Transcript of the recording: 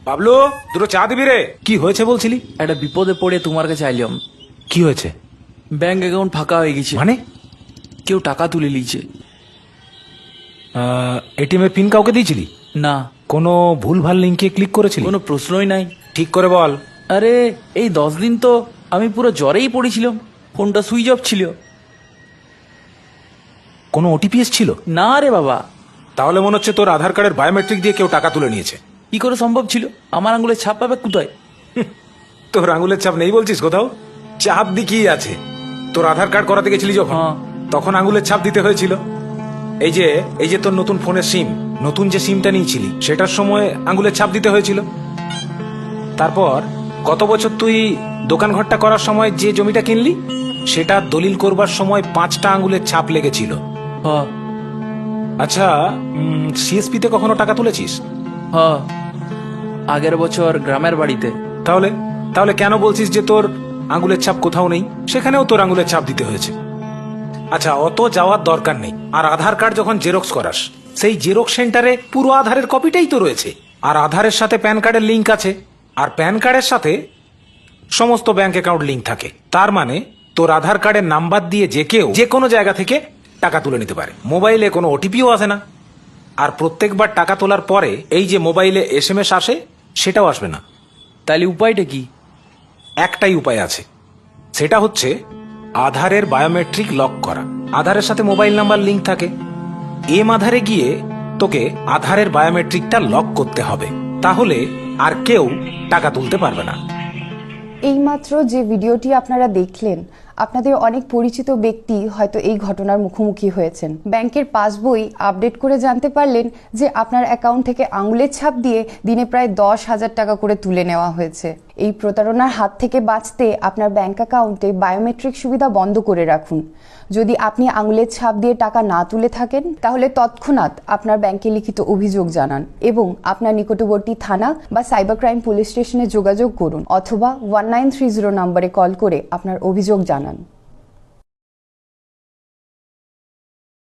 বাবলু, দুটো চা দিবি রে। কি হয়েছে বলছিলি? একটা বিপদে পড়ে তোমার কাছে আইলাম। কি হয়েছে? ব্যাংক অ্যাকাউন্ট ফাঁকা হয়ে গেছে। মানে? কেউ টাকা তুলে নিয়েছে। এটিএম এর পিন কাউকে দিয়েছিলি? না, কোনো ভুলভাল লিঙ্কে ক্লিক করেছিলি? কোনো প্রশ্নই নাই। ঠিক করে বল। আরে এই 10 দিন তো আমি পুরো জ্বরেই পড়েছিলাম, ফোনটা সুইচ অফ ছিল। কোনো ওটিপি ছিল? না রে বাবা। তাহলে মনে হচ্ছে তোর আধার কার্ডের বায়োমেট্রিক দিয়ে কেউ টাকা তুলে নিয়েছে। কি করে সম্ভব ছিল? আমার আঙুলের ছাপ পাবে কোথায়? তোর আঙুলের ছাপ নেই বলছিস কোথাও? চাপ দিকেই আছে। তোর আধার কার্ড করাতে গেছিলি যখন, হ্যাঁ। তখন আঙুলের ছাপ দিতে হয়েছিল। এই যে তোর নতুন ফোনের সিম, নতুন যে সিমটা নিয়েছিলি সেটার সময় আঙুলের ছাপ দিতে হয়েছিল। তারপর গত বছর তুই দোকান ঘরটা করার সময় যে জমিটা কিনলি, সেটা দলিল করবার সময় 5টা আঙুলের ছাপ লেগেছিল। হ আচ্ছা, সিএসপি তে কখনো টাকা তুলেছিস? হ আগের বছর গ্রামের বাড়িতে। তাহলে তাহলে কেন বলছিস যে তোর আঙুলের ছাপ কোথাও নেই? সেখানেও তোর আঙুলের ছাপ দিতে হয়েছে। আচ্ছা, অত যাওয়ার দরকার নেই। আর আধার কার্ড যখন জেরক্স করাস, সেই জেরক্স সেন্টারে পুরো আধারের কপিটাই তো রয়েছে। আর আধারের সাথে প্যান কার্ডের লিঙ্ক আছে, আর প্যান কার্ডের সাথে সমস্ত ব্যাংক অ্যাকাউন্ট লিঙ্ক থাকে। তার মানে তোর আধার কার্ডের নাম্বার দিয়ে যে কেউ যে কোনো জায়গা থেকে টাকা তুলে নিতে পারে। মোবাইলে কোনো ওটিপিও আসে না। আর প্রত্যেকবার টাকা তোলার পরে এই যে মোবাইলে এসএমএস আসে, সেটাও আসবে না। তাহলে উপায়টা কি? একটাই উপায় আছে, সেটা হচ্ছে আধারের বায়োমেট্রিক লক করা। আধারের সাথে মোবাইল নাম্বার লিঙ্ক থাকে। আধারে গিয়ে তোকে আধারের বায়োমেট্রিকটা লক করতে হবে, তাহলে আর কেউ টাকা তুলতে পারবে না। এইমাত্র যে ভিডিওটি আপনারা দেখলেন, আপনাদের অনেক পরিচিত ব্যক্তি হয়তো এই ঘটনার মুখোমুখি হয়েছেন। ব্যাংকের পাসবই আপডেট করে জানতে পারলেন যে আপনার অ্যাকাউন্ট থেকে আঙুলের ছাপ দিয়ে দিনে প্রায় 10,000 টাকা করে তুলে নেওয়া হয়েছে। এই প্রতারণার হাত থেকে বাঁচতে আপনার ব্যাংক অ্যাকাউন্টে বায়োমেট্রিক সুবিধা বন্ধ করে রাখুন। যদি আপনি আঙুলের ছাপ দিয়ে টাকা না তুলে থাকেন, তাহলে তৎক্ষণাৎ আপনার ব্যাংকে লিখিত অভিযোগ জানান এবং আপনার নিকটবর্তী থানা বা সাইবার ক্রাইম পুলিশ স্টেশনে যোগাযোগ করুন, অথবা 1930 নম্বরে কল করে আপনার অভিযোগ জানান।